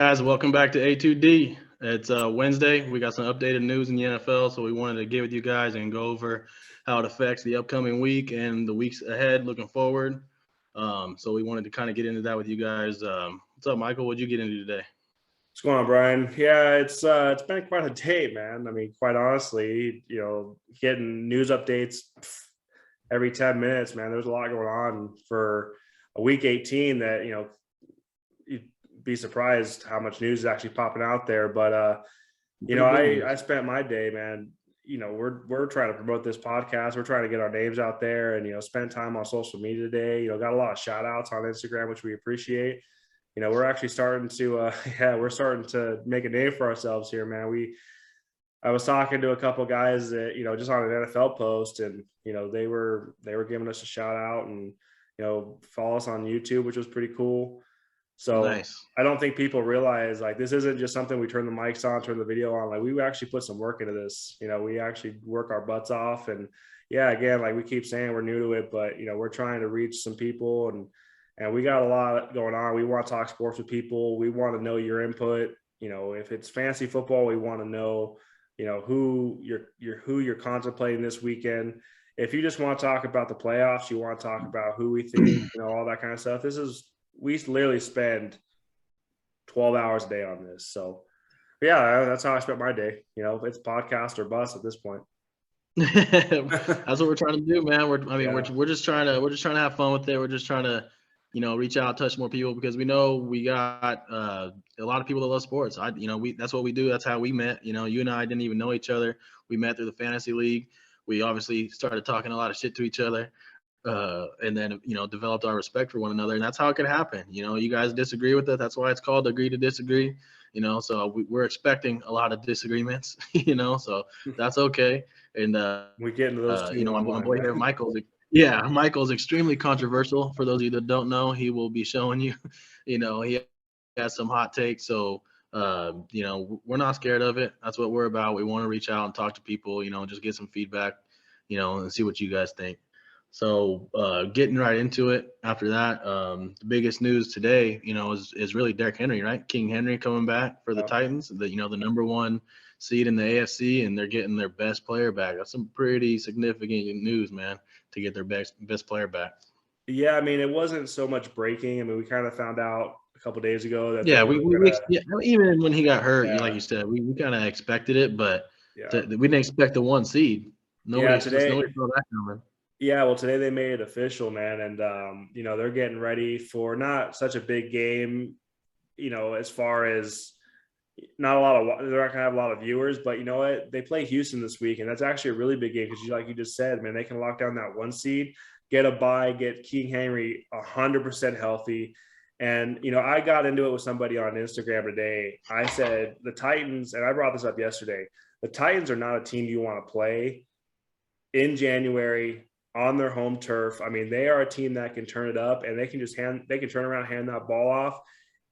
Guys, welcome back to A2D. It's Wednesday. We got some updated news in the NFL, so we wanted to get with you guys and go over how it affects the upcoming week and the weeks ahead looking forward. So we wanted to kind of get into that with you guys. What's up, Michael? What'd you get into today? What's going on, Brian? Yeah, it's been quite a day, man. I mean, quite honestly, getting news updates every 10 minutes, man. There's a lot going on for a week 18 that, you'd be surprised how much news is actually popping out there. But Pretty big I news. spent my day, man. We're trying to promote this podcast. We're trying to get our names out there and spend time on social media today. Got a lot of shout outs on Instagram, which we appreciate. We're actually starting to we're starting to make a name for ourselves here, man. I was talking to a couple guys that just on an NFL post, and they were giving us a shout out and follow us on YouTube, which was pretty cool. So Nice. I don't think people realize, like, this isn't just something we turn the mics on, turn the video on. Like, we actually put some work into this. We actually work our butts off. And yeah, again, like we keep saying, we're new to it, but we're trying to reach some people, and we got a lot going on. We want to talk sports with people. We want to know your input. If it's fantasy football, we want to know, who you're contemplating this weekend. If you just want to talk about the playoffs, you want to talk about who we think, all that kind of stuff. We literally spend 12 hours a day on this. So yeah, that's how I spent my day. It's podcast or bust at this point. That's what we're trying to do, man. Yeah. We're just trying to have fun with it. We're just trying to, reach out, touch more people because we know we got a lot of people that love sports. That's what we do. That's how we met. You and I didn't even know each other. We met through the fantasy league. We obviously started talking a lot of shit to each other, and then developed our respect for one another. And that's how it can happen. You guys disagree with it. That's why it's called agree to disagree. So we're expecting a lot of disagreements. So that's okay. And We get into those too my online, boy here, man. Michael's extremely controversial. For those of you that don't know, he will be showing you. He has some hot takes. So we're not scared of it. That's what we're about. We want to reach out and talk to people. Just get some feedback. And see what you guys think. So getting right into it. After that, the biggest news today, is really Derrick Henry, right? King Henry coming back for the Titans. The number one seed in the AFC, and they're getting their best player back. That's some pretty significant news, man, to get their best player back. Yeah, I mean, it wasn't so much breaking. I mean, we kind of found out a couple days ago that they Yeah, were gonna. even when he got hurt, like Yeah, you said, we kind of expected it, but yeah, we didn't expect the one seed. yeah. Nobody Today, saw that coming. yeah. Well, today they made it official, man, and they're getting ready for not such a big game. As far as not a lot of, they're not gonna have a lot of viewers, but you know what? They play Houston this week, and that's actually a really big game because, like you just said, man, they can lock down that one seed, get a bye, get King Henry 100% healthy. And I got into it with somebody on Instagram today. I said the Titans, and I brought this up yesterday. The Titans are not a team you want to play in January on their home turf. I mean, they are a team that can turn it up, and they can turn around, hand that ball off.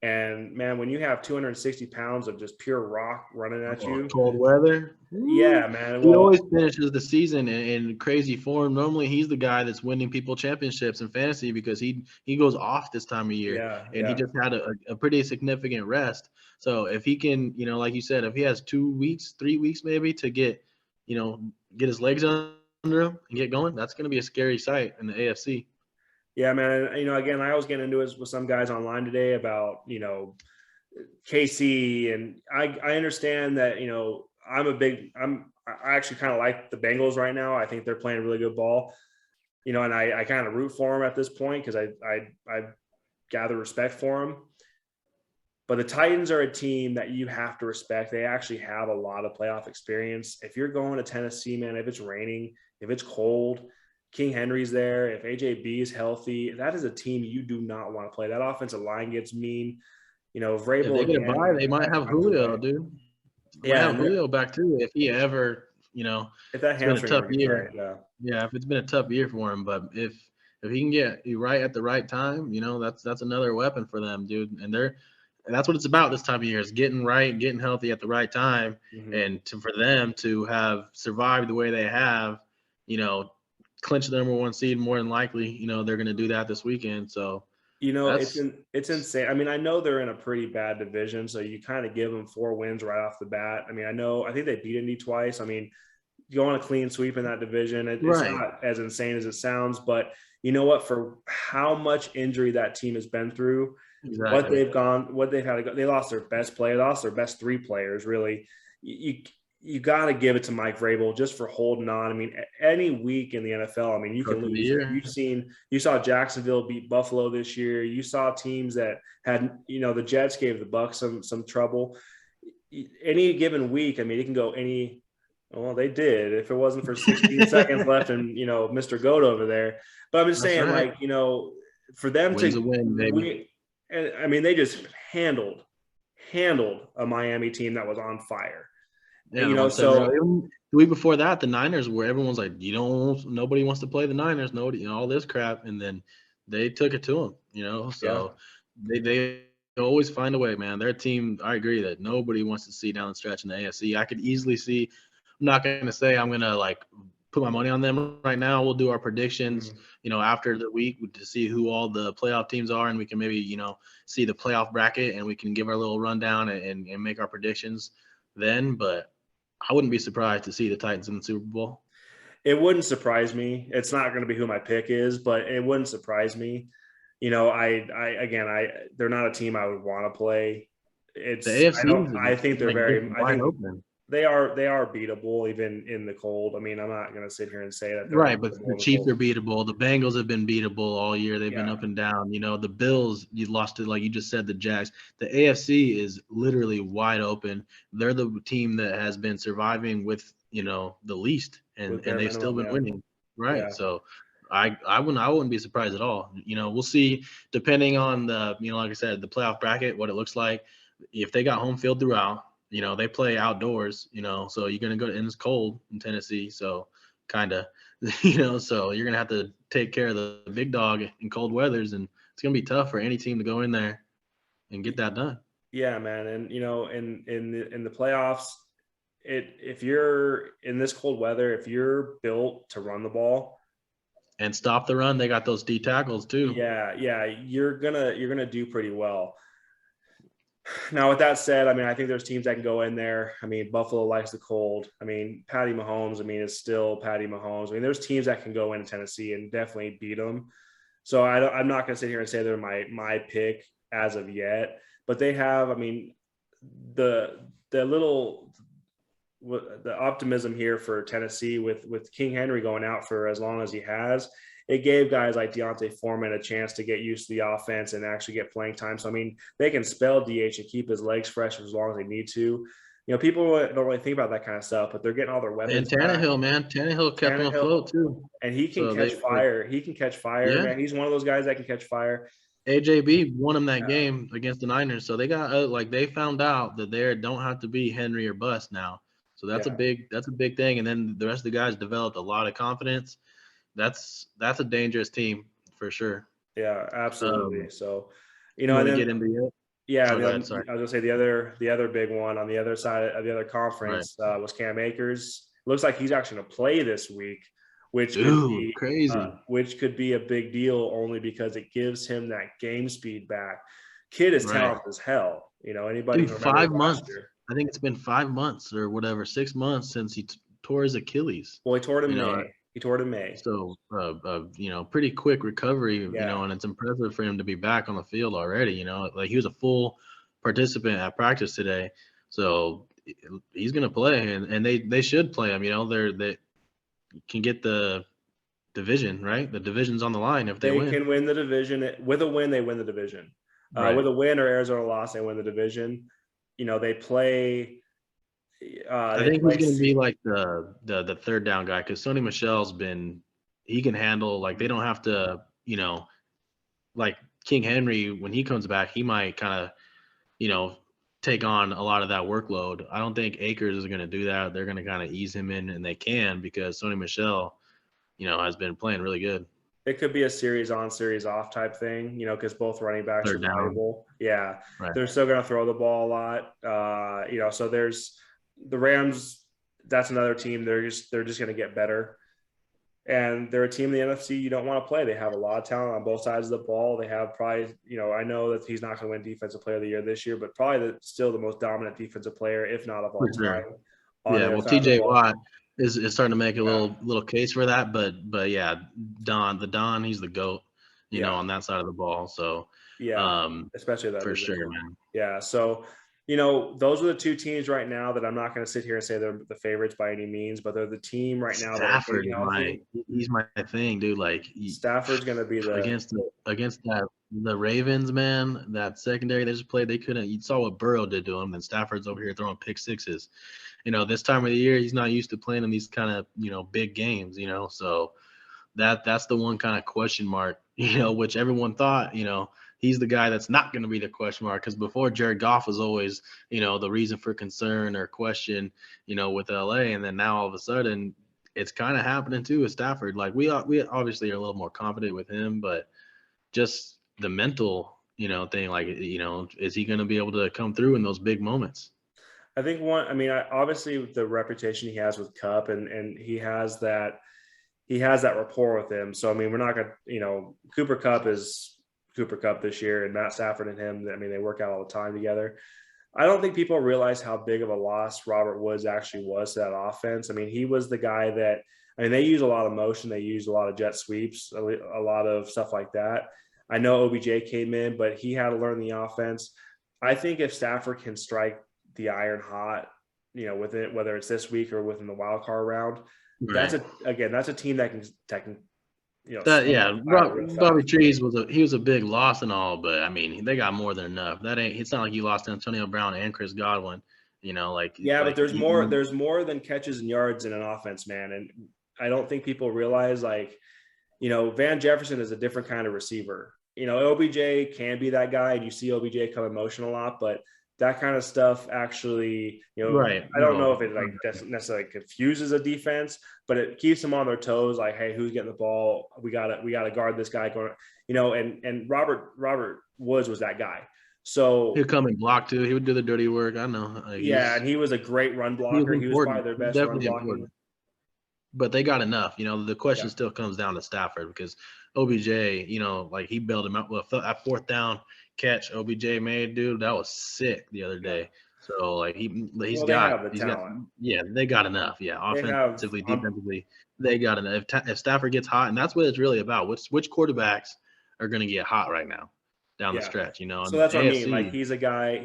And man, when you have 260 pounds of just pure rock running at Oh, you, cold weather. yeah, man. He always Well, finishes the season in crazy form. Normally, he's the guy that's winning people championships in fantasy because he goes off this time of year, yeah, and he yeah. just had a pretty significant rest. So if he can, like you said, if he has 2 weeks, 3 weeks maybe to you know, get his legs under him and get going, that's going to be a scary sight in the AFC. Yeah, man. Again, I was getting into it with some guys online today about, KC, and I understand that, I actually kind of like the Bengals right now. I think they're playing really good ball, and I kind of root for them at this point because I gather respect for them. But the Titans are a team that you have to respect. They actually have a lot of playoff experience. If you're going to Tennessee, man, if it's raining, if it's cold, King Henry's there, if AJB is healthy, that is a team you do not want to play. That offensive line gets mean. If Vrabel they get a again bye, they might have finds a Julio, way. dude. They might Yeah, have and Julio back too if he ever, if that it's been a hamstring tough ever gets right, year. yeah. Yeah, if it's been a tough year for him, but if he can get you right at the right time, that's another weapon for them, dude. And that's what it's about this time of year is getting right, getting healthy at the right time, Mm-hmm. and for them to have survived the way they have, you know, clinch the number one seed more than likely. They're going to do that this weekend. So You know, That's it's insane. I mean, I know they're in a pretty bad division, so you kind of give them 4 wins right off the bat. I mean, I think they beat Indy twice. I mean, you go on a clean sweep in that division. It's right. not as insane as it sounds, but you know what? For how much injury that team has been through, Exactly. what they've had to go, they lost their best player, they lost their best 3 players. Really, you you got to give it to Mike Vrabel just for holding on. I mean, any week in the NFL, I mean, you Coach can of the lose. year. You saw Jacksonville beat Buffalo this year. You saw teams that had, the Jets gave the Bucks some trouble. Any given week, I mean, it can go any. Well, they did. If it wasn't for 16 seconds left, and Mr. Goat over there, but I'm just That's saying, right. like, for them Wins a to win, baby. win, and I mean, they just handled a Miami team that was on fire. Yeah, You and know, I'm saying so even the week before that, the Niners, where everyone's like, nobody wants to play the Niners, nobody, all this crap, and then they took it to them. yeah, So they always find a way, man. Their team, I agree that nobody wants to see down the stretch in the AFC. I could easily see. I'm not gonna say I'm gonna like put my money on them right now. We'll do our predictions, mhm. after the week to see who all the playoff teams are, and we can maybe see the playoff bracket, and we can give our little rundown and make our predictions then. But I wouldn't be surprised to see the Titans in the Super Bowl. It wouldn't surprise me. It's not going to be who my pick is, but it wouldn't surprise me. They're not a team I would want to play. The I AFC don't, is I think they're like just very, I wide think open. they are beatable even in the cold. I mean, I'm not going to sit here and say that they're Right, but unbeatable the in the Chiefs cold. are beatable. The Bengals have been beatable all year. They've been Yeah. up and down. The Bills, you lost to, like you just said, the Jags. The AFC is literally wide open. They're the team that has been surviving with, the least, and With and bare they've still minimum. been Yeah. winning. Right. Yeah. So I wouldn't be surprised at all. We'll see depending on the, like I said, the playoff bracket, what it looks like. If they got home field throughout, they play outdoors, so you're gonna go and it's cold in Tennessee. So kind of so you're gonna have to take care of the big dog in cold weathers, and it's gonna be tough for any team to go in there and get that done Yeah, man. And, in the playoffs, if you're in this cold weather, if you're built to run the ball, and stop the run. They got those D tackles too. yeah, you're gonna do pretty well. Now, with that said, I mean, I think there's teams that can go in there. I mean, Buffalo likes the cold. I mean, Patty Mahomes, I mean, is still Patty Mahomes. I mean, there's teams that can go into Tennessee and definitely beat them. So I'm not going to sit here and say they're my pick as of yet, but they have. I mean, the little the optimism here for Tennessee with King Henry going out for as long as he has, it gave guys like Deontay Foreman a chance to get used to the offense and actually get playing time. So I mean, they can spell DH and keep his legs fresh for as long as they need to. People don't really think about that kind of stuff, but they're getting all their And weapons back. Tannehill, man, Tannehill kept them afloat Tannehill, too. and he can So catch fire. He can catch fire, yeah, man. He's one of those guys that can catch fire. AJB won them that Yeah, game against the Niners. So they got they found out that they don't have to be Henry or bust now. So yeah, that's a big thing. And then the rest of the guys developed a lot of confidence. That's a dangerous team for sure. yeah, absolutely. Um, So, you and want to then get into it? yeah, Oh, go ahead. Sorry. I was gonna say the other big one on the other side of the other Right. conference was Cam Akers. Looks like he's actually gonna play this week, Dude, crazy. which could be a big deal only because it gives him that game speed back. Kid is Right. talented as hell. Anybody Dude, who remembers 5 months. last year. I think it's been 5 months or whatever, 6 months since he tore his Achilles. Well, he tore it in You know, May. He tore it in May. so pretty quick recovery. Yeah. And it's impressive for him to be back on the field already. Like he was a full participant at practice today, so he's gonna play, and they should play him. They can get the division, right? The division's on the line if they They win. can win the division. With a win, they win the division. Right. With a win or Arizona loss, they win the division. They play. I think he's going to be like the third down guy because Sony Michel's he can handle, like, they don't have to, like King Henry, when he comes back, he might kind of, take on a lot of that workload. I don't think Akers is going to do that. They're going to kind of ease him in, and they can because Sony Michel, has been playing really good. It could be a series on, series off type thing, because both running backs Third are down. valuable. Yeah. Right. They're still going to throw the ball a lot. So there's the Rams. That's another team. They're just going to get better. And they're a team in the NFC you don't want to play. They have a lot of talent on both sides of the ball. They have probably, I know that he's not going to win Defensive Player of the Year this year, but probably still the most dominant defensive player, if not of all For sure. time, on Yeah, the other well, side of the TJ ball. Watt is starting to make a little case for that, but yeah, Don, he's the GOAT, on that side of the ball. So especially that for position. sure, man. Yeah, so those are the two teams right now that I'm not going to sit here and say they're the favorites by any means, but they're the team right now that Stafford he's my thing, dude. Like Stafford's going to be against the Ravens, man. That secondary they just played, they couldn't. You saw what Burrow did to him, and Stafford's over here throwing pick sixes. This time of the year, he's not used to playing in these kind of big games. So that's the one kind of question mark. Which everyone thought he's the guy that's not going to be the question mark, because before Jared Goff was always, the reason for concern or question, with LA. And then now all of a sudden it's kind of happening too with Stafford. Like we obviously are a little more confident with him, but just the mental, thing, like, is he going to be able to come through in those big moments? I think obviously the reputation he has with Kupp, and he has that rapport with him. So, we're not going to, Cooper Kupp is Cooper Kupp this year, and Matt Stafford and him, they work out all the time together. I don't think people realize how big of a loss Robert Woods actually was to that offense. He was the guy that, they use a lot of motion. They use a lot of jet sweeps, a lot of stuff like that. I know OBJ came in, but he had to learn the offense. I think if Stafford can strike the iron hot, with it, whether it's this week or within the wild card round, right, that's a team that can Bobby Trees was a big loss and all, but they got more than enough. It's not like you lost Antonio Brown and Chris Godwin, but there's more than catches and yards in an offense, man. And I don't think people realize, Van Jefferson is a different kind of receiver. OBJ can be that guy, and you see OBJ come in motion a lot, but that kind of stuff actually, right. I don't know if it necessarily confuses a defense, but it keeps them on their toes. Like, hey, who's getting the ball? We gotta guard this guy going, and Robert Woods was that guy. So he'd come and block too. He would do the dirty work. I know. And he was a great run blocker. He was probably their best run blocker. But they got enough. The question still comes down to Stafford, because OBJ, he bailed him out. Well, that fourth down catch OBJ made, dude, that was sick the other day. So they got enough. Yeah, offensively, defensively, they got enough. If Stafford gets hot, and that's what it's really about. Which quarterbacks are going to get hot right now down the stretch? So that's what AFC, I mean. He's a guy.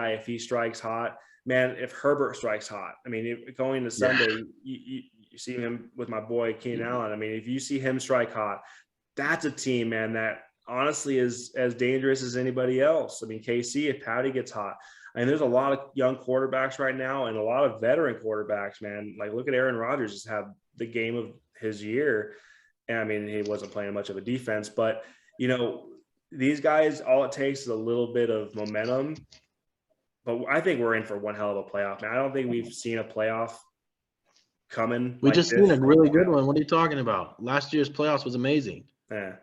If he strikes hot, man. If Herbert strikes hot, going to Sunday, you see him with my boy Keenan Allen. If you see him strike hot, that's a team, man, that honestly is as dangerous as anybody else. KC, if Patty gets hot, there's a lot of young quarterbacks right now and a lot of veteran quarterbacks, man. Like, look at Aaron Rodgers, just had the game of his year. And he wasn't playing much of a defense, but these guys, all it takes is a little bit of momentum. But I think we're in for one hell of a playoff, man. I don't think we've seen a playoff coming. We just seen a really good one. What are you talking about? Last year's playoffs was amazing. Yeah.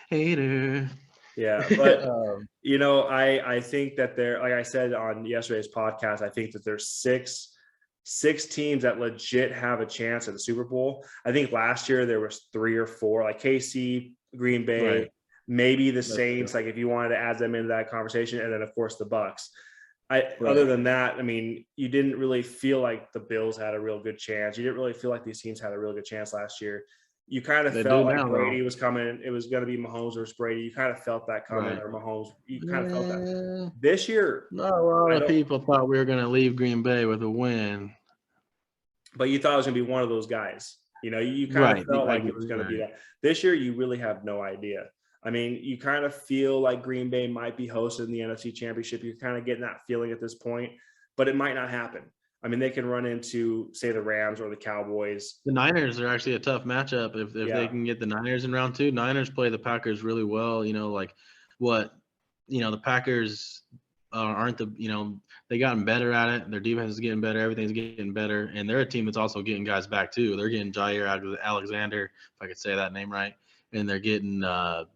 Hater. Yeah, but I think that like I said on yesterday's podcast, I think that there's six teams that legit have a chance at the Super Bowl. I think last year there was 3 or 4, like KC, Green Bay, right, maybe the Saints, like if you wanted to add them into that conversation, and then of course the Bucks. Other than that, you didn't really feel like the Bills had a real good chance. You didn't really feel like these teams had a real good chance last year. You kind of felt like Brady was coming. It was going to be Mahomes versus Brady. You kind of felt that coming, or Mahomes. You kind of felt that. This year, not a lot of people thought we were going to leave Green Bay with a win. But you thought it was going to be one of those guys. You kind of felt like it was going to be that. This year, you really have no idea. You kind of feel like Green Bay might be hosting the NFC Championship. You're kind of getting that feeling at this point, but it might not happen. They can run into, say, the Rams or the Cowboys. The Niners are actually a tough matchup if they can get the Niners in round 2. Niners play the Packers really well. The Packers aren't they gotten better at it. Their defense is getting better. Everything's getting better. And they're a team that's also getting guys back too. They're getting Jair Alexander, if I could say that name right. And they're getting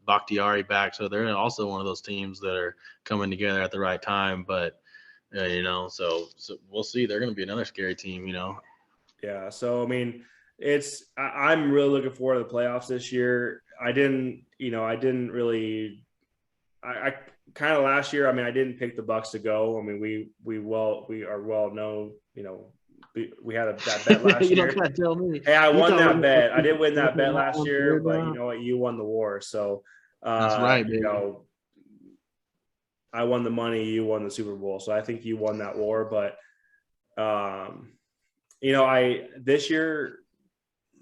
Bakhtiari back. So they're also one of those teams that are coming together at the right time. But, so we'll see. They're going to be another scary team, Yeah. So, I mean, I'm really looking forward to the playoffs this year. I didn't really, I kind of last year, I mean, I didn't pick the Bucks to go. I mean, we are well known, we had that bet last You don't year. gotta tell me. Hey, I You won thought we that were bet. I didn't win that bet not last on year, board but you now. know what? You won the war. So, That's right, you baby. know, I won the money, you won the Super Bowl. So I think you won that war. But, um, this year,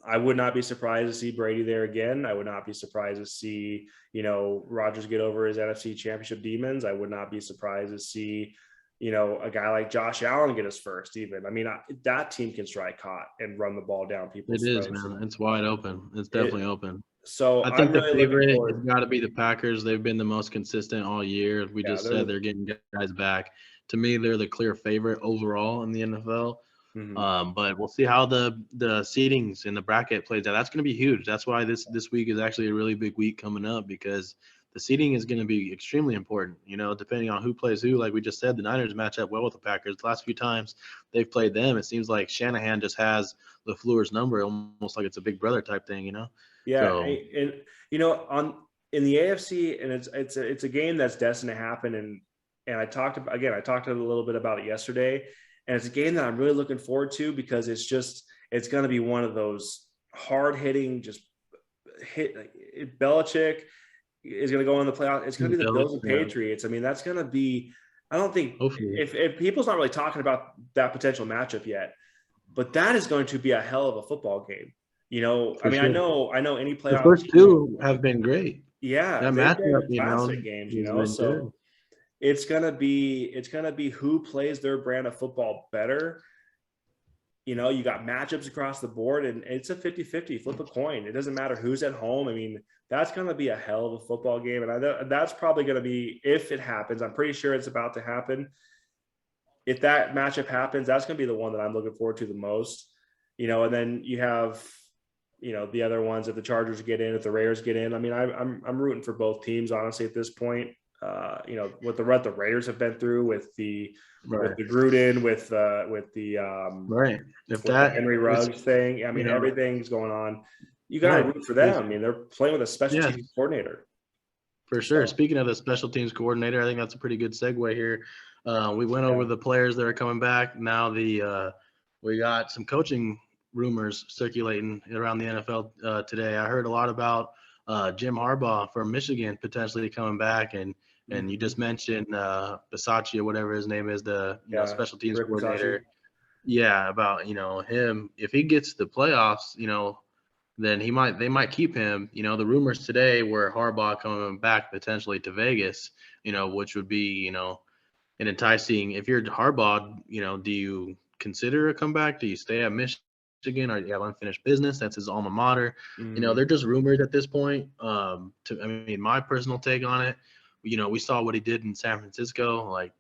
I would not be surprised to see Brady there again. I would not be surprised to see, Rodgers get over his NFC championship demons. I would not be surprised to see, a guy like Josh Allen get his first even. I mean, that team can strike hot and run the ball down It people's is, throats. man. It's wide open. It's definitely open. So I I'm think the really looking favorite has forward. got to be the Packers. They've been the most consistent all year. We Yeah, just said they're getting guys back. To me, they're the clear favorite overall in the NFL. Mhm. But we'll see how the seedings in the bracket plays out. That's going to be huge. That's why this week is actually a really big week coming up, because the seeding is going to be extremely important. Depending on who plays who. Like we just said, the Niners match up well with the Packers. The last few times they've played them, it seems like Shanahan just has LaFleur's number, almost like it's a big brother type thing. Yeah, So and on in the AFC, and it's a game that's destined to happen. And I talked about, again, I talked a little bit about it yesterday, and it's a game that I'm really looking forward to because it's going to be one of those hard hitting, just hit. Belichick is going to go on the playoff. It's going to be the Bills and yeah, Patriots. I mean, that's going to be. I don't think hopefully. if people's not really talking about that potential matchup yet, but that is going to be a hell of a football game. I For mean, I sure. know any The playoff first team. two have been great. Yeah, That they've matchup, been classic games. has been So good. it's gonna be who plays their brand of football better. You got matchups across the board, and it's a 50-50, flip a coin. It doesn't matter who's at home. I mean, that's going to be a hell of a football game. And that's probably going to be, if it happens, I'm pretty sure it's about to happen. If that matchup happens, that's going to be the one that I'm looking forward to the most. And then you have, the other ones, if the Chargers get in, if the Raiders get in. I mean, I'm rooting for both teams, honestly, at this point. What the Raiders have been through with the Right. Gruden, with the Right. If with the that Henry it's Ruggs thing. I mean, you know, everything's going on. You got to right. root for them. I mean, they're playing with a special Yeah, teams coordinator. for sure. So Speaking of the special teams coordinator, I think that's a pretty good segue here. We went over yeah, the players that are coming back. Now we got some coaching rumors circulating around the NFL today. I heard a lot about Jim Harbaugh from Michigan potentially coming back, and you just mentioned Bisaccia, whatever his name is, the yeah, special teams Rick Bisaccia. coordinator. Yeah, about him. If he gets the playoffs, then they might keep him. The rumors today were Harbaugh coming back potentially to Vegas, which would be, an enticing. If you're Harbaugh, do you consider a comeback? Do you stay at Michigan, or do you have unfinished business? That's his alma mater. They're just rumors at this point. I mean, my personal take on it, we saw what he did in San Francisco. Like,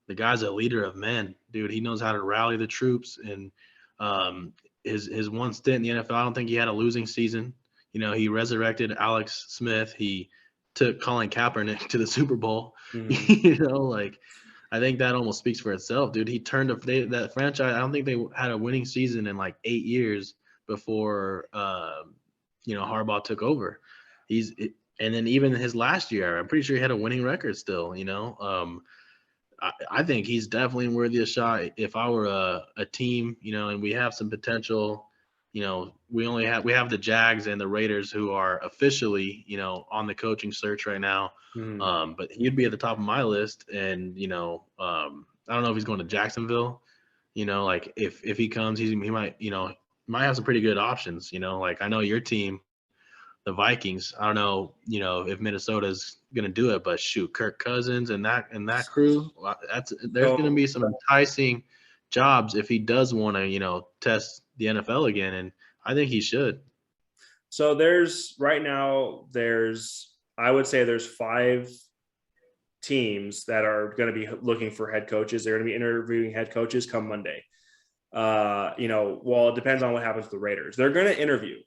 the guy's a leader of men, dude. He knows how to rally the troops, and um, his one stint in the NFL, I don't think he had a losing season. He resurrected Alex Smith. He took Colin Kaepernick to the Super Bowl. Like, I think that almost speaks for itself, dude. He turned that franchise. I don't think they had a winning season in like 8 years before Harbaugh took over. And then even his last year, I'm pretty sure he had a winning record still. I think he's definitely worthy of a shot. If I were a team, and we have some potential, we have the Jags and the Raiders who are officially, on the coaching search right now. But he'd be at the top of my list. And, I don't know if he's going to Jacksonville, like if he comes, he might, might have some pretty good options, like I know your team, the Vikings. I don't know, if Minnesota's gonna do it, but shoot, Kirk Cousins and that crew, there's gonna So be some enticing jobs if he does want to, test the NFL again, and I think he should. so right now I would say there's 5 teams that are going to be looking for head coaches. They're going to be interviewing head coaches come Monday. Well, it depends on what happens to the Raiders. They're going to interview.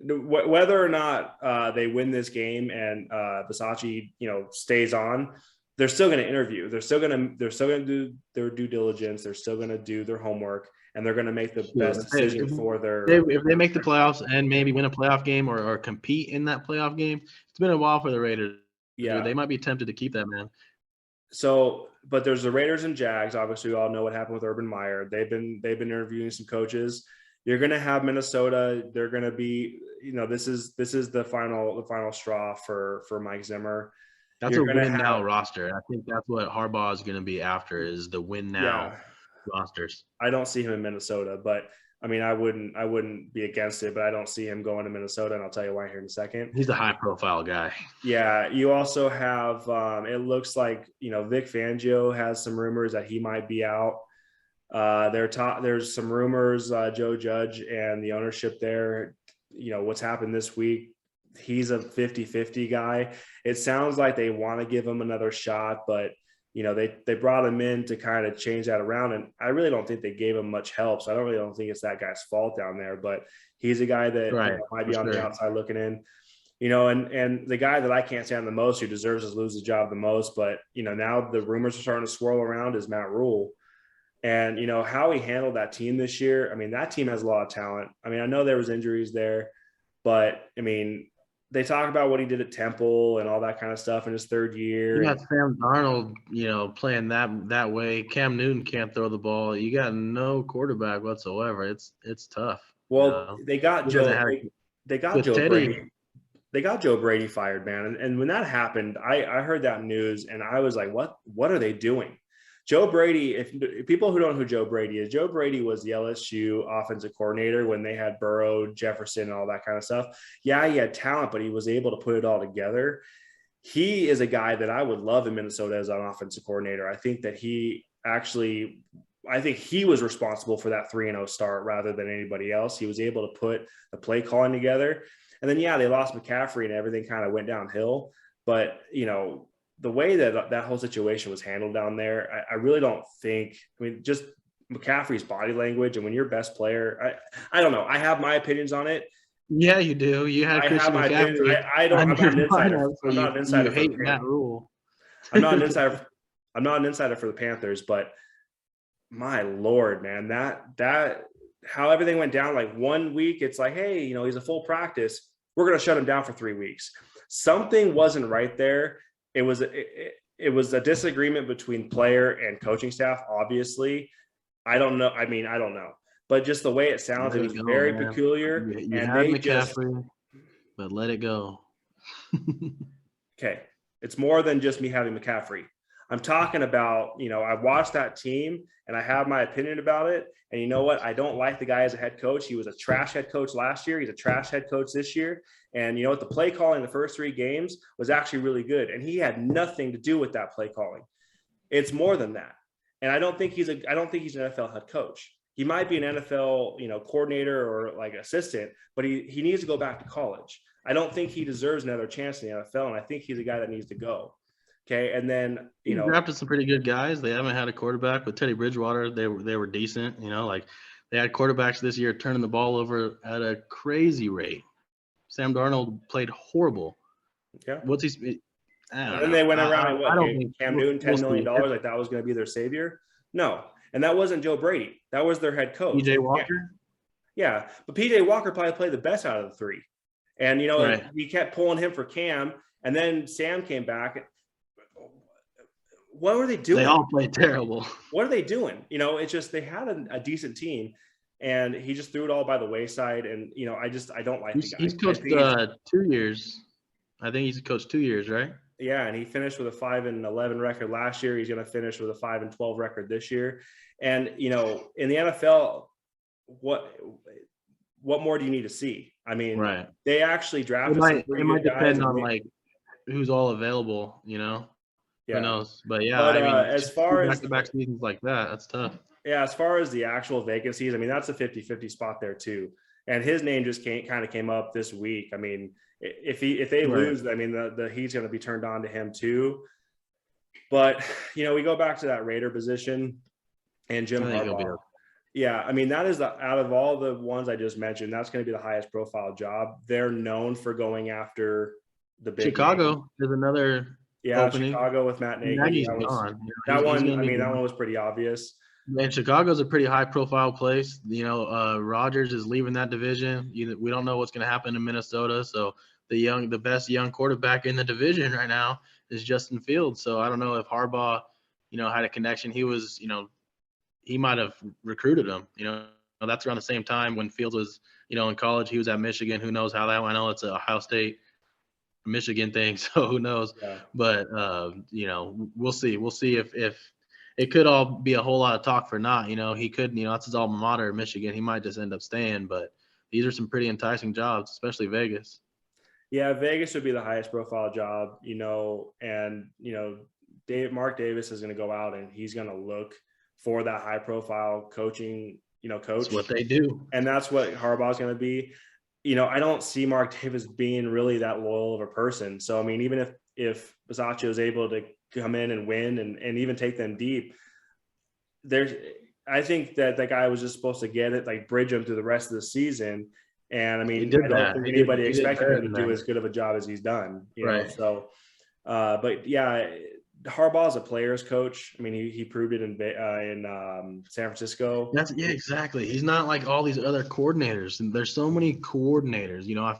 Whether or not they win this game and Bisaccia, stays on, they're still going to interview. They're still going to do their due diligence. They're still going to do their homework, and they're going to make the Sure. best decision for their. If they make the playoffs and maybe win a playoff game or compete in that playoff game, it's been a while for the Raiders. Yeah. They might be tempted to keep that man. So, but there's the Raiders and Jags. Obviously, we all know what happened with Urban Meyer. They've been interviewing some coaches. You're going to have Minnesota. They're going to be, this is the final straw for Mike Zimmer. That's a win now roster. I think that's what Harbaugh is going to be after, is the win now rosters. I don't see him in Minnesota, but I mean, I wouldn't be against it, but I don't see him going to Minnesota, and I'll tell you why here in a second. He's a high-profile guy. Yeah, you also have. It looks like Vic Fangio has some rumors that he might be out. There's some rumors. Joe Judge and the ownership there. What's happened this week. He's a 50-50 guy. It sounds like they want to give him another shot, but they brought him in to kind of change that around, and I really don't think they gave him much help. So I don't think it's that guy's fault down there, but he's a guy that might be on the outside looking in, and the guy that I can't stand the most, who deserves to lose the job the most, but now the rumors are starting to swirl around, is Matt Rule. And how he handled that team this year. I mean, that team has a lot of talent. I mean, I know there was injuries there, but I mean, they talk about what he did at Temple and all that kind of stuff in his third year. You got Sam Darnold, playing that way. Cam Newton can't throw the ball. You got no quarterback whatsoever. It's tough. Well, they got Joe. They got Joe Brady. They got Joe Brady fired, man. And when that happened, I heard that news and I was like, what are they doing? Joe Brady, if people who don't know who Joe Brady is, Joe Brady was the LSU offensive coordinator when they had Burrow, Jefferson, and all that kind of stuff. Yeah, he had talent, but he was able to put it all together. He is a guy that I would love in Minnesota as an offensive coordinator. I think that he was responsible for that 3-0 start rather than anybody else. He was able to put the play calling together. And then, they lost McCaffrey and everything kind of went downhill. But, the way that whole situation was handled down there, I really don't think, just McCaffrey's body language, and when you're best player, I don't know. I have my opinions on it. Yeah, you do. You have Christian McCaffrey. I'm not an insider. I'm not an insider. You hate Matt Rule. I'm not an insider. I'm not an insider for the Panthers, but my Lord, man, that how everything went down. Like 1 week, it's like, hey, he's a full practice. We're going to shut him down for 3 weeks. Something wasn't right there. It was a disagreement between player and coaching staff. Obviously, I don't know. I don't know, but just the way it sounds, it was very peculiar. You had McCaffrey, but let it go. Okay, it's more than just me having McCaffrey. I'm talking about, I watched that team and I have my opinion about it. And you know what? I don't like the guy as a head coach. He was a trash head coach last year. He's a trash head coach this year. And you know what? The play calling the first 3 games was actually really good. And he had nothing to do with that play calling. It's more than that. And I don't think he's an NFL head coach. He might be an NFL, coordinator or like assistant, but he needs to go back to college. I don't think he deserves another chance in the NFL. And I think he's a guy that needs to go. Okay, and then they drafted some pretty good guys. They haven't had a quarterback with Teddy Bridgewater. They were decent. They had quarterbacks this year turning the ball over at a crazy rate. Sam Darnold played horrible. Yeah. What's he? And then they went around and Cam Newton $10 million, like that was going to be their savior. No, and that wasn't Joe Brady. That was their head coach. PJ Walker. Yeah, but PJ Walker probably played the best out of the 3, and he kept pulling him for Cam, and then Sam came back. What were they doing? They all played terrible. What are they doing? It's just they had a decent team, and he just threw it all by the wayside. And I don't like the guy. He's coached 2 years. I think he's coached 2 years, right? Yeah, and he finished with a 5-11 record last year. He's going to finish with a 5-12 record this year. And in the NFL, what more do you need to see? I mean, right. They actually drafted. It might depend on like who's all available. Yeah. Who knows? But yeah, as far as back-to-back seasons like that, that's tough. Yeah, as far as the actual vacancies, that's a 50-50 spot there too. And his name just kind of came up this week. I mean, if they lose, the heat's going to be turned on to him too. But we go back to that Raider position and Jim Harbaugh. Yeah, that is out of all the ones I just mentioned, that's going to be the highest profile job. They're known for going after the big Chicago is another. Yeah, opening. Chicago with Matt Nagy. That one was pretty obvious. And Chicago's a pretty high-profile place. Rodgers is leaving that division. We don't know what's going to happen in Minnesota. So the best young quarterback in the division right now is Justin Fields. So I don't know if Harbaugh, had a connection. He might have recruited him. That's around the same time when Fields was, in college. He was at Michigan. Who knows how that went? I know it's a Ohio State, Michigan thing, so who knows? Yeah. But we'll see. We'll see if it could all be a whole lot of talk for not. He could. That's his alma mater, Michigan. He might just end up staying. But these are some pretty enticing jobs, especially Vegas. Yeah, Vegas would be the highest profile job, and Mark Davis is going to go out and he's going to look for that high profile coaching, coach. That's what they do. And that's what Harbaugh is going to be. I don't see Mark Davis being really that loyal of a person. So, I mean, even if Bisaccia is able to come in and win and even take them deep, I think that guy was just supposed to get it, like bridge him through the rest of the season. And I mean, I don't think anybody expected him to do as good of a job as he's done. Right. So, but yeah, Harbaugh's a player's coach. I mean, he proved it in San Francisco. Exactly. He's not like all these other coordinators. And there's so many coordinators. I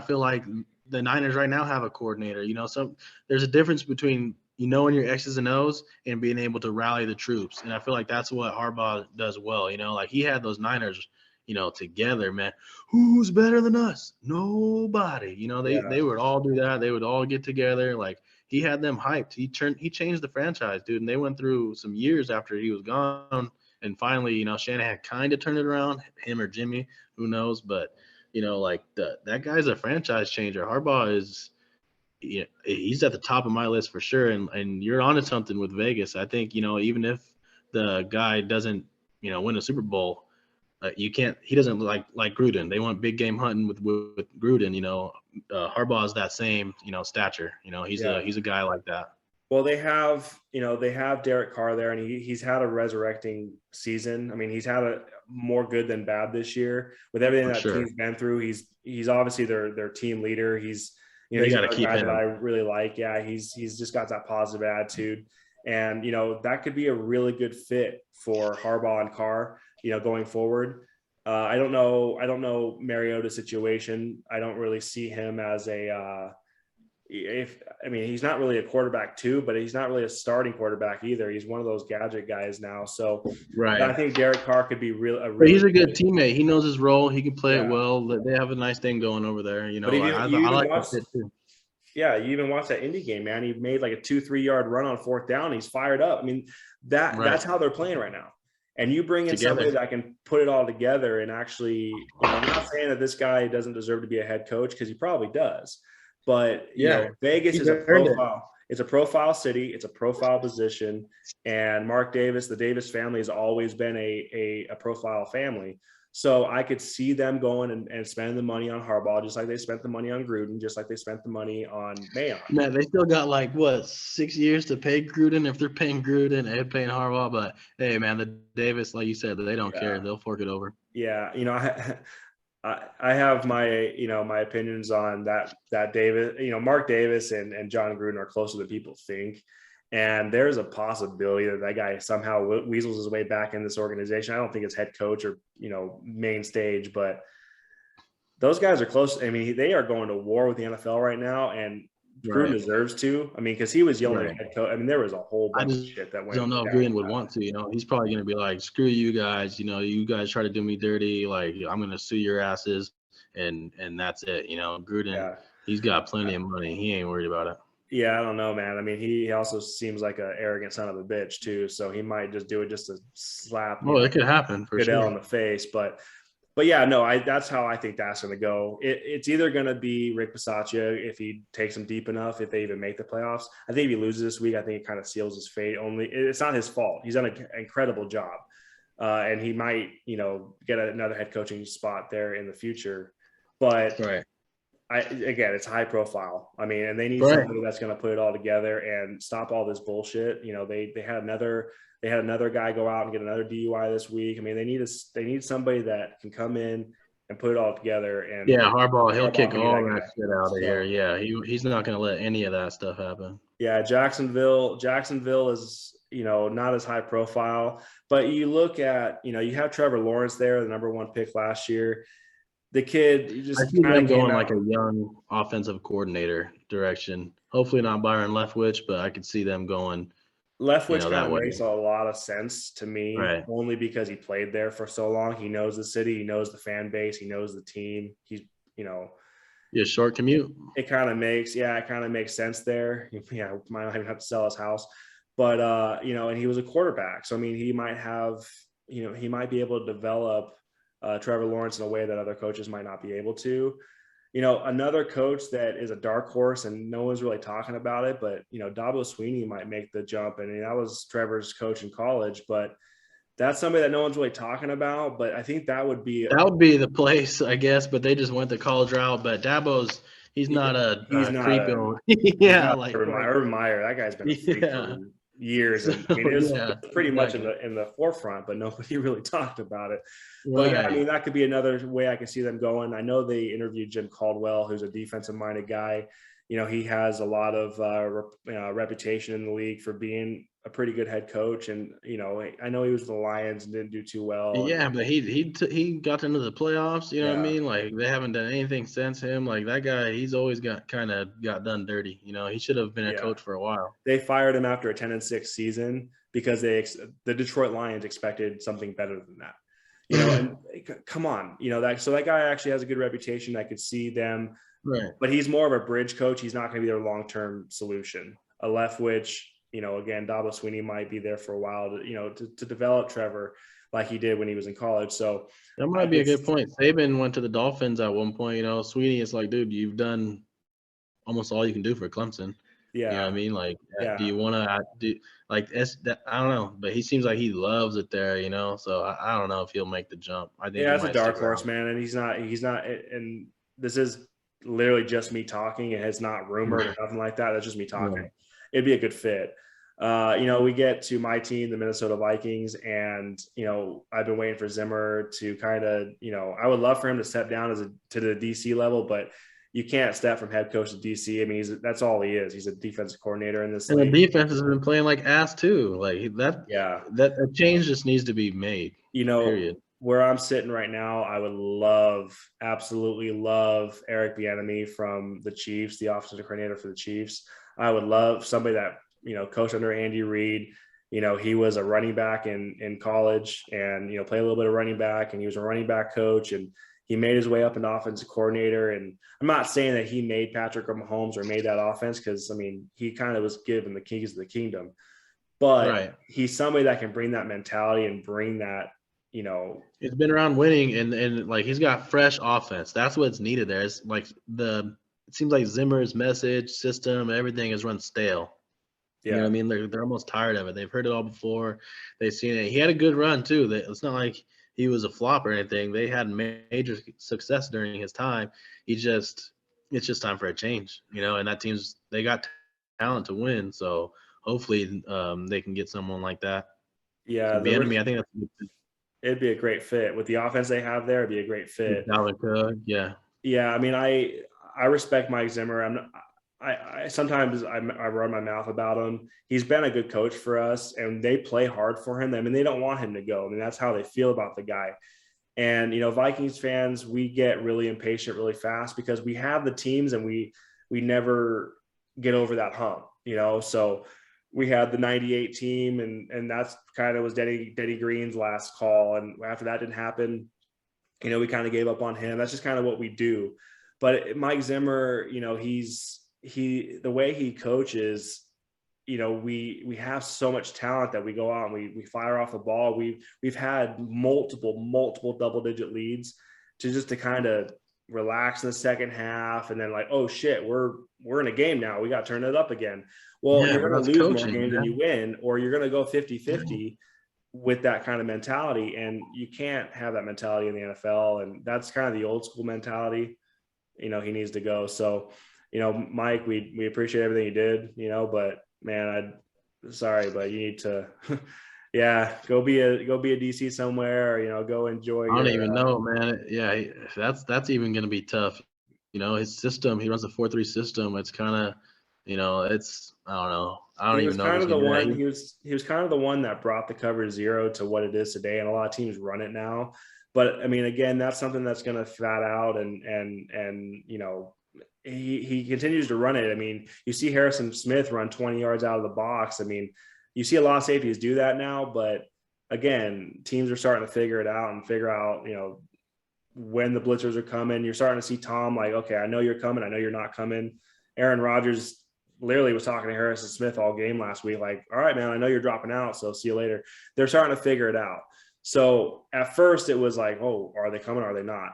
feel like the Niners right now have a coordinator. So there's a difference between knowing your X's and O's and being able to rally the troops. And I feel like that's what Harbaugh does well. Like he had those Niners, together, man. Who's better than us? Nobody. They would all do that. They would all get together. Like he had them hyped. He changed the franchise, dude. And they went through some years after he was gone. And finally, Shanahan kind of turned it around, him or Jimmy, who knows? But, that guy's a franchise changer. Harbaugh is, he's at the top of my list for sure. And you're onto something with Vegas. I think, even if the guy doesn't, win a Super Bowl, he doesn't like Gruden. They want big game hunting with Gruden. Harbaugh is that same, stature. He's a guy like that. Well, they have Derek Carr there, and he's had a resurrecting season. I mean, he's had a more good than bad this year with everything that team's been through. He's obviously their team leader. He's they got to keep him. That I really like. Yeah, he's just got that positive attitude, and that could be a really good fit for Harbaugh and Carr. Going forward. I don't know Mariota's situation. I don't really see him as he's not really a quarterback too, but he's not really a starting quarterback either. He's one of those gadget guys now. So right. I think Derek Carr could be but he's a good teammate. He knows his role. He can play it well. They have a nice thing going over there. I like that too. Yeah, you even watch that Indy game, man. He made like a 2-3 yard run on fourth down. He's fired up. I mean, that's how they're playing right now. And you bring in somebody that can put it all together and actually, I'm not saying that this guy doesn't deserve to be a head coach because he probably does. But, Vegas is a profile. It's a profile city. It's a profile position. And Mark Davis, the Davis family has always been a profile family. So I could see them going and spending the money on Harbaugh, just like they spent the money on Gruden, just like they spent the money on Mayock. Man, they still got 6 years to pay Gruden if they're paying Gruden and paying Harbaugh. But hey, man, the Davis, like you said, they don't care. They'll fork it over. Yeah, I have my my opinions on that Davis. Mark Davis and John Gruden are closer than people think. And there's a possibility that guy somehow weasels his way back in this organization. I don't think it's head coach or, main stage, but those guys are close. I mean, they are going to war with the NFL right now, and Gruden deserves to. I mean, because he was yelling at head coach. I mean, there was a whole bunch of shit that went. I don't know if Gruden would want to. He's probably going to be like, "Screw you guys. You guys try to do me dirty. Like, I'm going to sue your asses," and that's it. Gruden, he's got plenty of money. He ain't worried about it. Yeah, I don't know, man. I mean, he also seems like an arrogant son of a bitch too. So he might just do it just to slap. Well, it could happen for Goodell sure. in the face, but yeah, no, that's how I think that's going to go. It's either going to be Rick Bisaccia if he takes them deep enough, if they even make the playoffs. I think if he loses this week, I think it kind of seals his fate. Only it's not his fault. He's done an incredible job, and he might, get another head coaching spot there in the future. But again, it's high profile. I mean, and they need somebody that's going to put it all together and stop all this bullshit. They had another guy go out and get another DUI this week. I mean, they need somebody that can come in and put it all together. And Harbaugh, he'll kick all that shit out of here. Yeah, he's not going to let any of that stuff happen. Yeah, Jacksonville not as high profile. But you look at, you have Trevor Lawrence there, the number 1 pick last year. The kid I just see kind them of came going like out. a young offensive coordinator direction. Hopefully not Byron Leftwich, but I could see them going, Leftwich kind that of way. makes a lot of sense to me, Right. only because he played there for so long. He knows the city, he knows the fan base, he knows the team. He's, you know, Yeah, short commute. it kind of makes sense there. Yeah, might even have to sell his house, but and he was a quarterback, so I mean, he might have, he might be able to develop Trevor Lawrence in a way that other coaches might not be able to. Another coach that is a dark horse and no one's really talking about it, but Dabo Sweeney might make the jump. And that was Trevor's coach in college, but that's somebody that no one's really talking about. But I think that would be, That would be the place, I guess, but they just went the college route. But Dabo's, he's yeah, not he's a not creepy a old, he's yeah, not like Urban Meyer. That guy's been a freak yeah. for years, So and I mean, it yeah, was pretty much exactly. in the forefront, but nobody really talked about it. But yeah, I Right. mean, that could be another way I can see them going. I know they interviewed Jim Caldwell, who's a defensive minded guy. He has a lot of reputation in the league for being a pretty good head coach, and I know he was with the Lions and didn't do too well. And Yeah, but he got into the playoffs. You know what I yeah, mean? Like they haven't done anything since him. Like that guy, he's always got done dirty. He should have been a yeah, coach for a while. they fired him after a 10-6 season because the Detroit Lions expected something better than that. And come on, that guy actually has a good reputation. I could see them, Right. but he's more of a bridge coach. He's not going to be their long-term solution. A Leftwich, again, Dabo Sweeney might be there for a while to develop Trevor like he did when he was in college. So That I might be a could, good point. Saban went to the Dolphins at one point. Sweeney is like, dude, you've done almost all you can do for Clemson. You know what I yeah, mean? Like, do yeah, you want to do like that? I don't know, but he seems like he loves it there. So I don't know if he'll make the jump. I think yeah. he It's a might stick dark horse, around. man, and he's not. And this is literally just me talking. It has not rumored or nothing like that. That's just me talking. Right. It'd be a good fit. We get to my team, the Minnesota Vikings, and I've been waiting for Zimmer to kind of, I would love for him to step down to the DC level, but you can't step from head coach to DC. I mean, that's all he is. He's a defensive coordinator in this And the league. defense has been playing like ass too. Like Yeah, that a change just needs to be made. you know, Period. where I'm sitting right now, I would love, absolutely love Eric Bieniemy from the Chiefs, the offensive coordinator for the Chiefs. I would love somebody that, coached under Andy Reid. He was a running back in college and, played a little bit of running back, and he was a running back coach, and he made his way up an offensive coordinator. And I'm not saying that he made Patrick Mahomes or made that offense, because, I mean, he kind of was given the keys of the kingdom. But Right. he's somebody that can bring that mentality and bring that, He's been around winning and like he's got fresh offense. That's what's needed there. It's like it seems like Zimmer's message system, everything is run stale. You know what I yeah, mean? They're almost tired of it. They've heard it all before. They've seen it. He had a good run too. It's not like he was a flop or anything. They had major success during his time. It's just time for a change, and that they got talent to win. So hopefully they can get someone like that. yeah. So Bieniemy, I think that's a good fit. It'd be a great fit with the offense they have there. It'd be a great With fit. Dalvin Cook, yeah. Yeah, I mean, I respect Mike Zimmer. I'm not, I sometimes I run my mouth about him. He's been a good coach for us, and they play hard for him. I mean, they don't want him to go. I mean, that's how they feel about the guy. And Vikings fans, we get really impatient really fast because we have the teams and we never get over that hump. So we had the 98 team, and that's kind of was Denny Green's last call. And after that didn't happen, we kind of gave up on him. That's just kind of what we do. But Mike Zimmer, the way he coaches, we have so much talent that we go out and we fire off the ball. We've had multiple double digit leads to kind of relax in the second half, and then like, oh shit, we're in a game now. We got to turn it up again. Well, Yeah, you're but going that's to lose more coaching, games than man. you win, or you're going to go 50-50 with that kind of mentality. And you can't have that mentality in the NFL. And that's kind of the old school mentality. He needs to go. So, Mike, we appreciate everything you did, but man, sorry, but you need to, yeah, go be a DC somewhere, or, go enjoy I don't your, even know, man. Yeah, that's even going to be tough. His system, he runs a 4-3 system. It's I don't know. I don't He even was know if kind he's of the gonna do that. one. He was kind of the one that brought the cover zero to what it is today, and a lot of teams run it now. But I mean, again, that's something that's going to fat out, and he continues to run it. I mean, you see Harrison Smith run 20 yards out of the box. I mean, you see a lot of safeties do that now, but again, teams are starting to figure it out and figure out when the blitzers are coming. You're starting to see Tom like, okay, I know you're coming, I know you're not coming. Aaron Rodgers literally was talking to Harrison Smith all game last week, like, all right, man, I know you're dropping out, so see you later. They're starting to figure it out. So at first it was like, oh, are they coming? Are they not?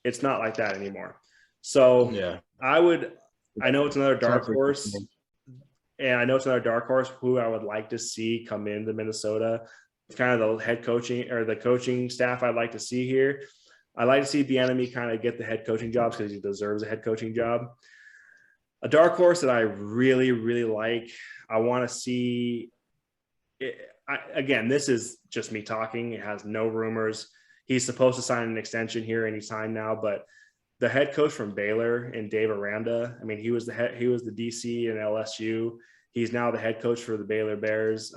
It's not like that anymore. So Yeah, I know it's another it's hard dark for horse, and I know it's another dark horse who I would like to see come into Minnesota. Kind of the head coaching or the coaching staff I'd like to see here. I'd like to see Bieniemy kind of get the head coaching jobs because he deserves a head coaching job. A dark horse that I really, really like. I want to see. Again, this is just me talking. It has no rumors. He's supposed to sign an extension here, and he signed now. But the head coach from Baylor and Dave Aranda. I mean, he was the DC and LSU. He's now the head coach for the Baylor Bears.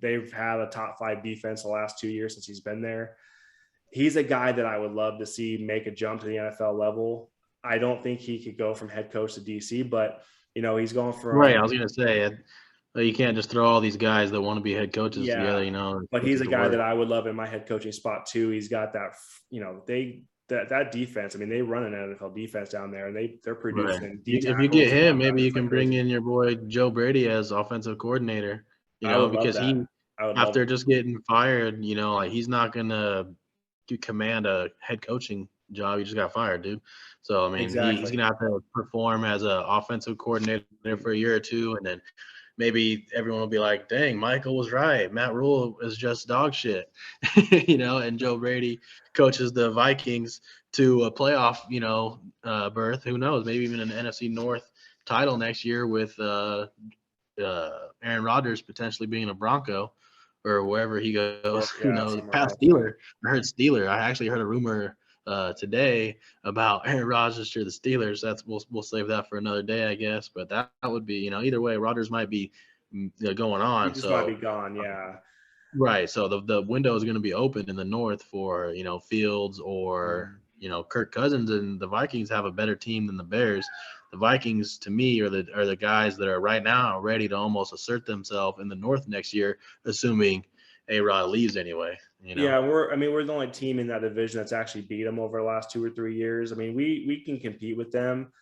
They've had a top 5 defense the last 2 years since he's been there. He's a guy that I would love to see make a jump to the NFL level. I don't think he could go from head coach to DC, but he's going right. from I was gonna say you can't just throw all these guys that want to be head coaches together. yeah. But Make he's it a to guy work. that I would love in my head coaching spot too. He's got that that defense. I mean, they run an NFL defense down there, and they're Right. producing D If you tackles get and him, maybe you linebackers can like bring crazy. in your boy Joe Brady as offensive coordinator. I would love Because that. I would love after just getting fired, like he's not gonna command a head coaching job. He just got fired, dude. So I mean, he's exactly. gonna have to perform as an offensive coordinator for a year or two, and then maybe everyone will be like, "Dang, Michael was right. Matt Rule is just dog shit," And Joe Brady coaches the Vikings to a playoff, berth. Who knows? Maybe even an NFC North title next year with Aaron Rodgers potentially being a Bronco or wherever he goes. Who Yeah, knows? somewhere Past else. Steeler. I heard Steeler. I actually heard a rumor today about Aaron Rodgers to the Steelers. We'll save that for another day, I guess. But that would be either way, Rodgers might be going He on. just might be So gone. Yeah. right. So the window is going to be open in the north for Fields or Mhm. Kirk Cousins, and the Vikings have a better team than the Bears. The Vikings, to me, are the guys that are right now ready to almost assert themselves in the north next year, assuming A-Rod leaves anyway. Yeah, we're the only team in that division that's actually beat them over the last 2 or 3 years. I mean, we can compete with them.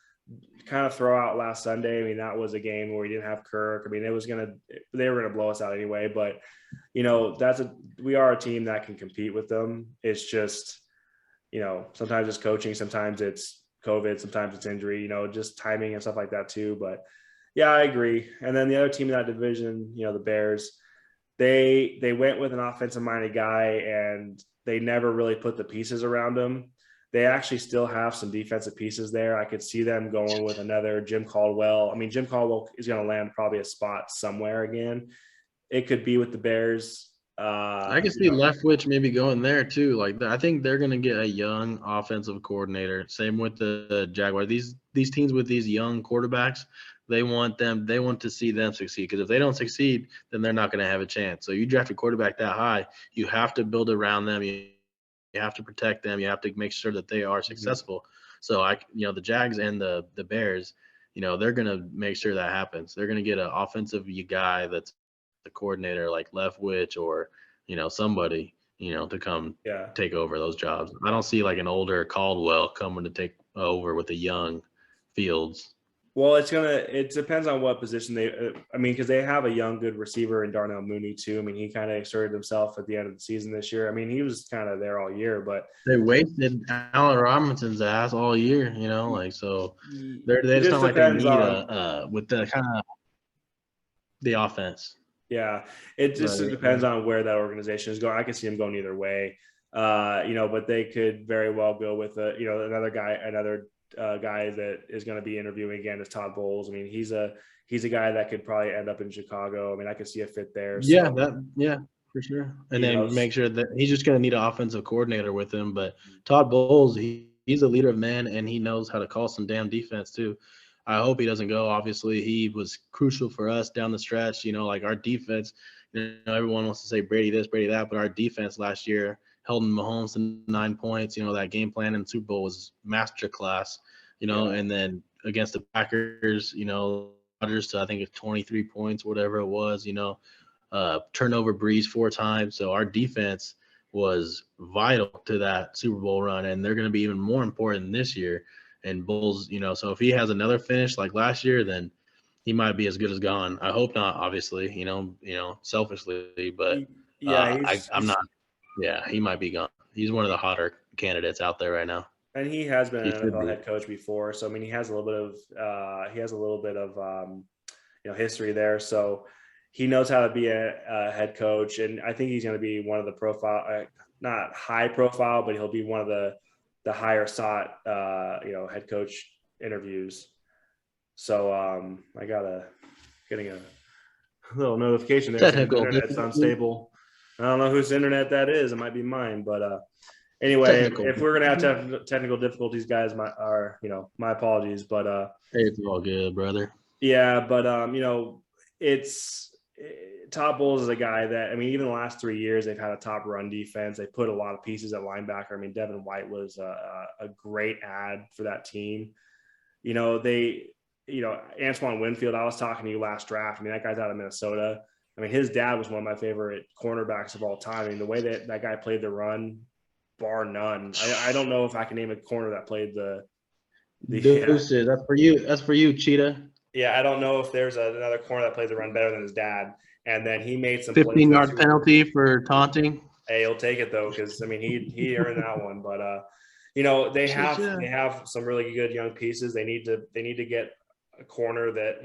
Kind of throw out last Sunday. I mean, that was a game where we didn't have Kirk. I mean, they were gonna blow us out anyway. But we are a team that can compete with them. It's just sometimes it's coaching, sometimes it's COVID, sometimes it's injury. Just timing and stuff like that too. But yeah, I agree. And then the other team in that division, the Bears. They went with an offensive minded guy, and they never really put the pieces around him. They actually still have some defensive pieces there. I could see them going with another Jim Caldwell. I mean, Jim Caldwell is going to land probably a spot somewhere again. It could be with the Bears. I can see Leftwich maybe going there too. Like I think they're going to get a young offensive coordinator. Same with the Jaguars. These teams with these young quarterbacks, they want to see them succeed, because if they don't succeed, then they're not going to have a chance. So you draft a quarterback that high, you have to build around them. You have to protect them. You have to make sure that they are successful. So the Jags and the Bears, they're going to make sure that happens. They're going to get an offensive guy that's the coordinator like Leftwich or somebody, to come Yeah. take over those jobs. I don't see like an older Caldwell coming to take over with a young Fields. Well, it depends on what position because they have a young, good receiver in Darnell Mooney too. I mean, he kind of asserted himself at the end of the season this year. I mean, he was kind of there all year, but They wasted Allen Robinson's ass all year, so it it's just not like they depends need on, with the kind of the offense. yeah, it just Right. depends on where that organization is going. I can see them going either way, but they could very well go with another guy that is going to be interviewing again is Todd Bowles. I mean, he's a guy that could probably end up in Chicago. I mean, I could see a fit there. Yeah, So, for sure. And you know, then make sure that he's just going to need an offensive coordinator with him. But Todd Bowles, he's a leader of men, and he knows how to call some damn defense too. I hope he doesn't go. Obviously, he was crucial for us down the stretch. Like our defense, everyone wants to say Brady this, Brady that, but our defense last year held Mahomes to 9 points. That game plan in the Super Bowl was masterclass, Yeah. and then against the Packers, Rodgers to I think it's 23 points, whatever it was, turnover Breeze 4 times. So our defense was vital to that Super Bowl run, and they're going to be even more important this year. And Bulls, so if he has another finish like last year, then he might be as good as gone. I hope not, obviously, selfishly, but Yeah, I'm not. Yeah, he might be gone. He's one of the hotter candidates out there right now. and he has been He an should NFL be. head coach before, so I mean, he has a little bit of history there. So he knows how to be a head coach, and I think he's going to be one of the profile, not high profile, but he'll be one of the higher sought head coach interviews. So I getting a little notification there saying Technical internet's difficulty. unstable. I don't know whose internet that is. It might be mine, but anyway, Technical if we're gonna have technical difficulties, guys, my apologies. But Hey, it's all good, brother. yeah, but it's Todd Bowles is a guy that, I mean, even the last 3 years they've had a top run defense. They put a lot of pieces at linebacker. I mean, Devin White was a great add for that team. Antoine Winfield, I was talking to you last draft. I mean, that guy's out of Minnesota. I mean, his dad was one of my favorite cornerbacks of all time. I mean, the way that guy played the run, bar none. I don't know if I can name a corner that played the Deuces. That's for you. That's for you, Cheetah. Yeah, I don't know if there's another corner that plays the run better than his dad. And then he made some 15-yard penalty for taunting. Hey, he'll take it though, because I mean he earned that one. But they have some really good young pieces. They need to get a corner that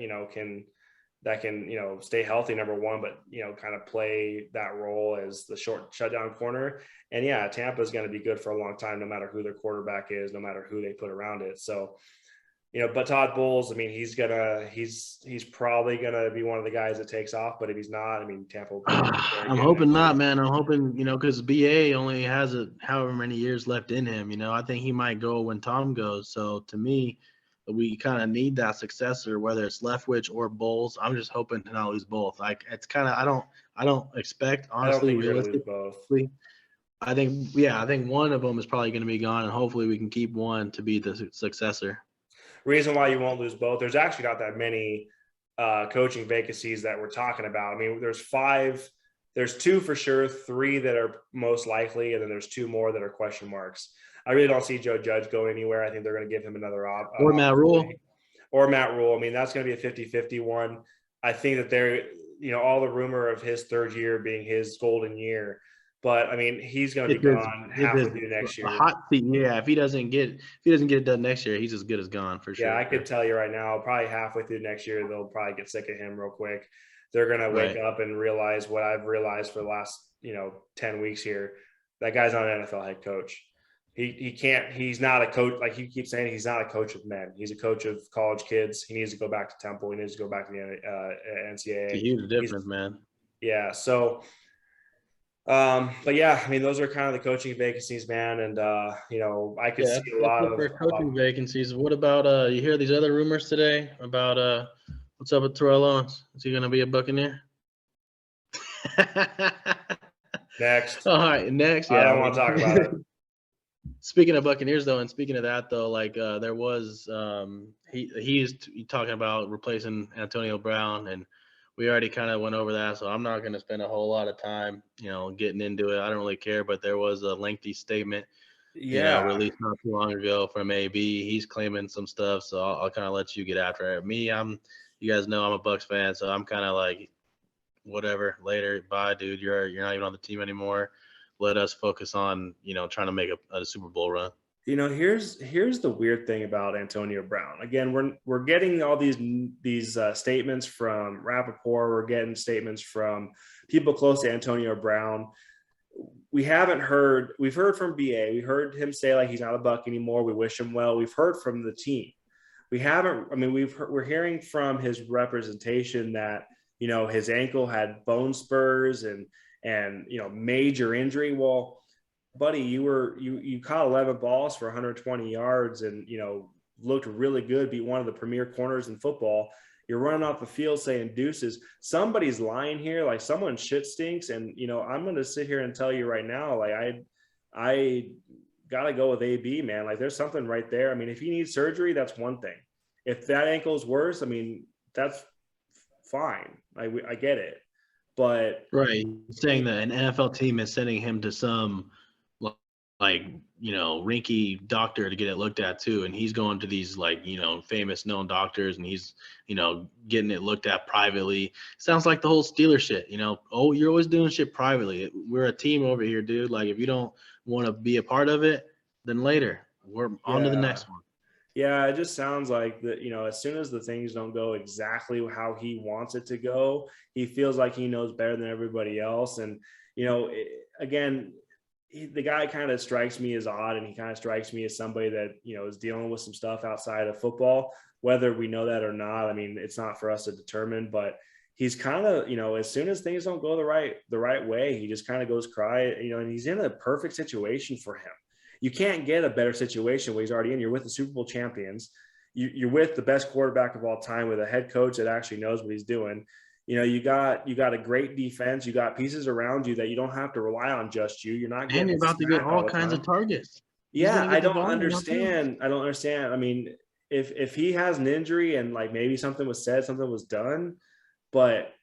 can stay healthy, number one, but kind of play that role as the short shutdown corner. And yeah, Tampa is going to be good for a long time, no matter who their quarterback is, no matter who they put around it. So but Todd Bowles, I mean, he's probably gonna be one of the guys that takes off. But if he's not, I mean, Tampa. I'm hoping not, man. I'm hoping, because BA only has however many years left in him. I think he might go when Tom goes. So to me, we kind of need that successor, whether it's Leftwich or Bowles. I'm just hoping to not lose both. Like it's kind of I don't expect, honestly, realistically. I think one of them is probably going to be gone, and hopefully we can keep one to be the successor. Reason why you won't lose both, there's actually not that many coaching vacancies that we're talking about. I mean, there's 2 for sure, 3 that are most likely, and then there's 2 more that are question marks. I really don't see Joe Judge going anywhere. I think they're going to give him another or Matt Rule. I mean, that's going to be a 50-50 one. I think that they're, all the rumor of his third year being his golden year. But I mean, he's going to be gone halfway through next year. Hot seat, yeah. If he doesn't get it done next year, he's as good as gone for sure. Yeah, I could tell you right now, probably halfway through next year, they'll probably get sick of him real quick. They're going to wake up and realize what I've realized for the last 10 weeks here. That guy's not an NFL head coach. He's not a coach. Like you keep saying, he's not a coach of men. He's a coach of college kids. He needs to go back to Temple. He needs to go back to the NCAA. It's a huge difference, man. Yeah. So. But yeah, I mean, those are kind of the coaching vacancies, man. And, I could see a lot of coaching vacancies. What about, you hear these other rumors today about, what's up with Terrell Owens? Is he going to be a Buccaneer? Next. All right. Next. Yeah. I don't want to talk about it. Speaking of Buccaneers, though, and speaking of that, though, like there was he's talking about replacing Antonio Brown, and we already kind of went over that, so I'm not going to spend a whole lot of time, getting into it. I don't really care, but there was a lengthy statement, released not too long ago from AB. He's claiming some stuff, so I'll kind of let you get after it. Me, you guys know I'm a Bucs fan, so I'm kind of like, whatever, later, bye, dude. You're not even on the team anymore. Let us focus on, trying to make a Super Bowl run. Here's the weird thing about Antonio Brown. Again, we're getting all these statements from Rappaport. We're getting statements from people close to Antonio Brown. We've heard from BA. We heard him say like he's not a Buck anymore. We wish him well. We've heard from the team. We haven't. I mean, we're hearing from his representation that his ankle had bone spurs and major injury. Well, buddy, you caught 11 balls for 120 yards and, looked really good, beat one of the premier corners in football. You're running off the field saying deuces. Somebody's lying here. Like someone shit stinks. And, I'm going to sit here and tell you right now, like I got to go with AB, man. Like there's something right there. I mean, if he needs surgery, that's one thing. If that ankle is worse, I mean, that's fine. I get it. But right, saying that an NFL team is sending him to some rinky doctor to get it looked at too, and he's going to these famous known doctors, and he's getting it looked at privately. Sounds like the whole Steeler shit. Oh, you're always doing shit privately. We're a team over here, dude. Like if you don't want to be a part of it, then later we're on to the next one. Yeah, it just sounds like that, as soon as the things don't go exactly how he wants it to go, he feels like he knows better than everybody else. And, again, the guy kind of strikes me as odd, and he kind of strikes me as somebody that, is dealing with some stuff outside of football, whether we know that or not. I mean, it's not for us to determine, but he's kind of, as soon as things don't go the right way, he just kind of goes cry, and he's in a perfect situation for him. You can't get a better situation where he's already in. You're with the Super Bowl champions. You're with the best quarterback of all time, with a head coach that actually knows what he's doing. You got a great defense. You got pieces around you that you don't have to rely on just you. You're not getting, and you're about to get all kinds of targets. Yeah, I don't understand. I mean, if he has an injury and like maybe something was said, something was done, but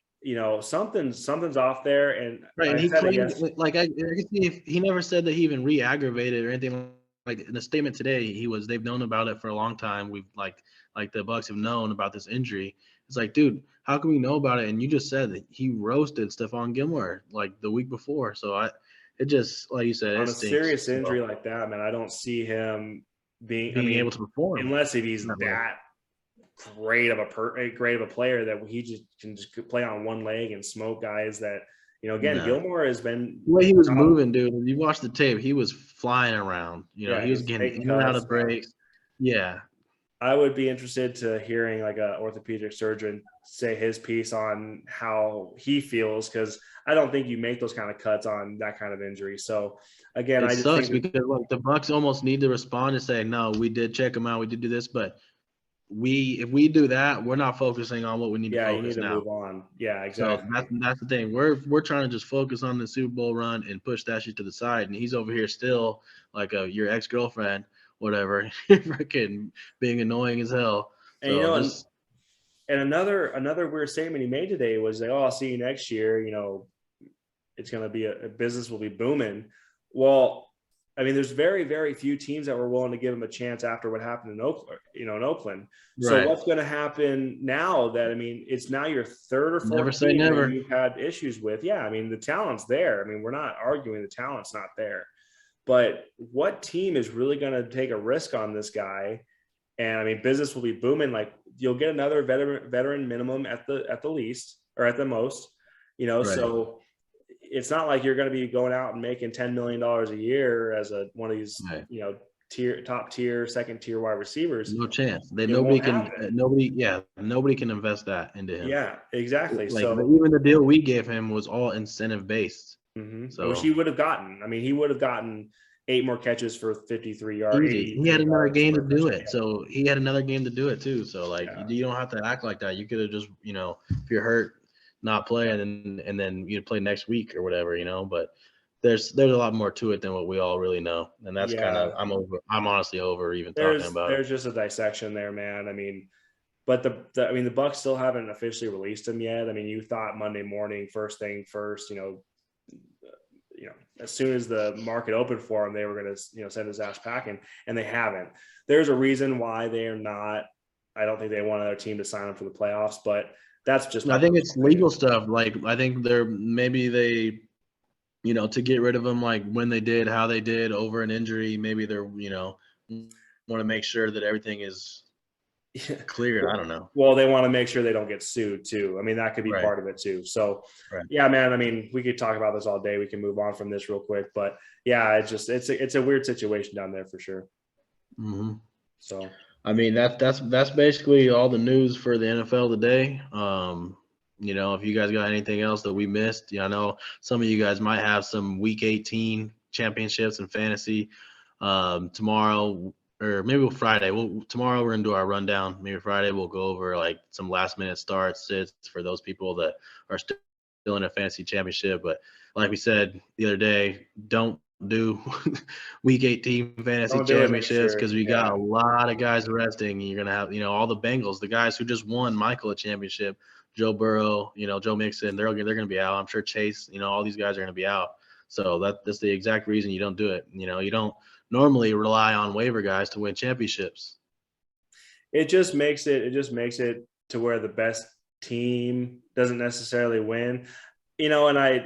something's off there. And right, and he claimed, like I can see if he never said that he even re-aggravated or anything. Like in the statement today, they've known about it for a long time. We've like the Bucs have known about this injury. It's like, dude, how can we know about it? And you just said that he roasted Stephon Gilmore like the week before. So it just, like you said, on it a stinks. serious injury like that, man, I don't see him being able to perform unless if he's that great of a player that he just can play on one leg and smoke guys that, again, Gilmore has been the way he was moving, dude. If you watch the tape, he was flying around. He was getting in and out of breaks. Yeah. I would be interested to hearing like a orthopedic surgeon say his piece on how he feels, because I don't think you make those kind of cuts on that kind of injury. So again, it sucks because like the Bucs almost need to respond and say, no, we did check him out, we did do this, but if we do that, we're not focusing on what we need to focus. You need to now. Move on. Yeah, exactly. So that's the thing. We're trying to just focus on the Super Bowl run and push that shit to the side. And he's over here still like your ex-girlfriend, whatever, freaking being annoying as hell. And and another weird statement he made today was like, "Oh, I'll see you next year. It's going to be a business will be booming." Well, I mean, there's very, very few teams that were willing to give him a chance after what happened in Oakland. Right. So what's going to happen now that, I mean, it's now your third or fourth team that you've had issues with. Yeah, I mean, the talent's there. I mean, we're not arguing the talent's not there. But what team is really going to take a risk on this guy? And I mean, business will be booming. Like you'll get another veteran minimum at the least or at the most, right. So it's not like you're going to be going out and making $10 million a year as one of these, right. Top tier, second tier wide receivers. No chance. Nobody can invest that into him. Yeah, exactly. So even the deal we gave him was all incentive based. Mm-hmm. So which he would have gotten. I mean, he would have gotten 8 more catches for 53 yards. He had another game to do it. So he had another game to do it too. So you don't have to act like that. You could have just, if you're hurt, not play and then you play next week or whatever, but there's a lot more to it than what we all really know. And that's kind of, I'm honestly over even talking about it. There's just a dissection there, man. I mean, but the Bucs still haven't officially released him yet. I mean, you thought Monday morning, first thing first, as soon as the market opened for him, they were going to, send his ass packing, and they haven't. There's a reason why they are not. I don't think they want another team to sign him for the playoffs, but that's just. I think it's legal stuff. Like I think they, to get rid of him, like when they did, how they did over an injury. Maybe they're, want to make sure that everything is clear. I don't know. Well, they want to make sure they don't get sued too. I mean, that could be part of it too. So yeah, man, I mean, we could talk about this all day. We can move on from this real quick, but yeah, it's a weird situation down there for sure. Mm-hmm. So, I mean, that's basically all the news for the NFL today. If you guys got anything else that we missed, I know some of you guys might have some week 18 championships in fantasy. Tomorrow, or maybe Friday. Tomorrow we're gonna do our rundown. Maybe Friday we'll go over like some last minute starts, sits for those people that are still in a fantasy championship. But like we said the other day, don't do week 18 fantasy Don't do it next championships year. because we got Yeah. a lot of guys resting. You're gonna have, all the Bengals, the guys who just won Michael a championship, Joe Burrow, Joe Mixon, they're gonna be out. I'm sure Chase, all these guys are gonna be out. So that's the exact reason you don't do it. You don't normally rely on waiver guys to win championships. It just makes it to where the best team doesn't necessarily win. And I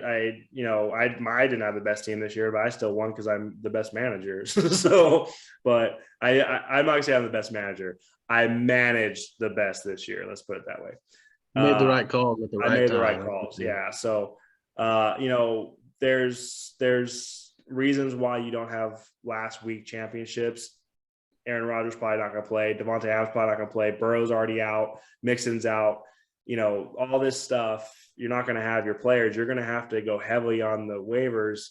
didn't have the best team this year, but I still won because I'm the best manager. So, but I'm not gonna say I'm the best manager. I managed the best this year. Let's put it that way. You made the right calls at the right time. I made the right calls. Yeah. So, there's reasons why you don't have last week championships. Aaron Rodgers probably not going to play. Devontae Adams probably not going to play. Burrow's already out. Mixon's out. All this stuff. You're not going to have your players. You're going to have to go heavily on the waivers.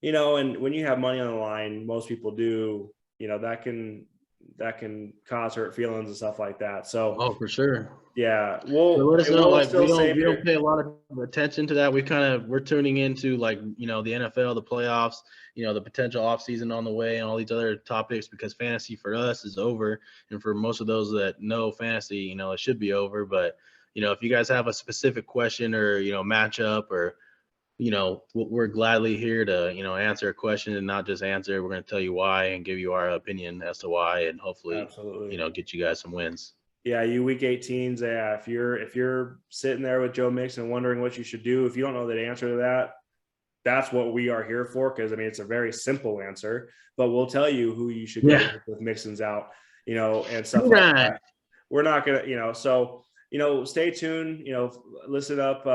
And when you have money on the line, most people do. That can cause hurt feelings and stuff like that. So, for sure. Yeah. So let us know. Like we don't pay a lot of attention to that. We're tuning into the NFL, the playoffs, the potential offseason on the way, and all these other topics because fantasy for us is over, and for most of those that know fantasy, it should be over. But if you guys have a specific question or matchup or we're gladly here to answer a question and not just answer. We're going to tell you why and give you our opinion as to why, and hopefully Absolutely. get you guys some wins. Yeah, you week 18s. Yeah, if you're sitting there with Joe Mixon wondering what you should do, if you don't know the answer to that, that's what we are here for. Because it's a very simple answer, but we'll tell you who you should go with Mixon's out, and stuff like that. We're not gonna, so stay tuned. Listen up.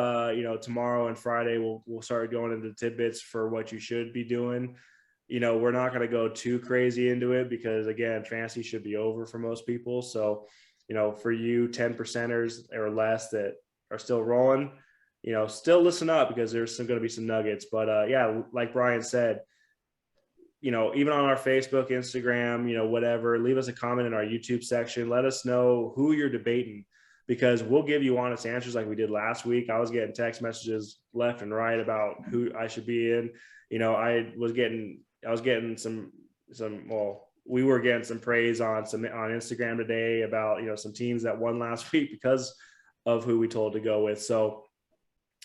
Tomorrow and Friday we'll start going into tidbits for what you should be doing. We're not going to go too crazy into it because again, fantasy should be over for most people. So. For you 10%ers or less that are still rolling, still listen up because there's going to be some nuggets. But yeah, like Brian said, even on our Facebook, Instagram, whatever, leave us a comment in our YouTube section. Let us know who you're debating because we'll give you honest answers like we did last week. I was getting text messages left and right about who I should be in. I was getting some, we were getting some praise on Instagram today about, some teams that won last week because of who we told to go with. So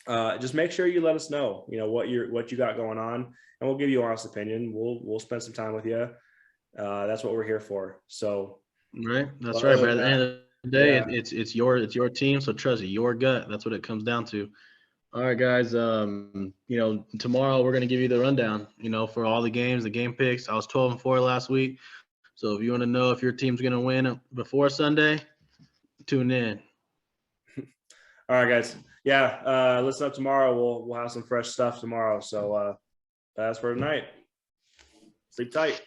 just make sure you let us know, what you got going on, and we'll give you our honest opinion. We'll spend some time with you. That's what we're here for. So. Right. That's right. But at the end of the day, it's your team. So trust your gut. That's what it comes down to. All right, guys. Tomorrow we're going to give you the rundown, for all the games, the game picks. I was 12-4 last week. So if you want to know if your team's going to win before Sunday, tune in. All right, guys. Yeah. Listen up tomorrow. We'll have some fresh stuff tomorrow. So that's for tonight. Sleep tight.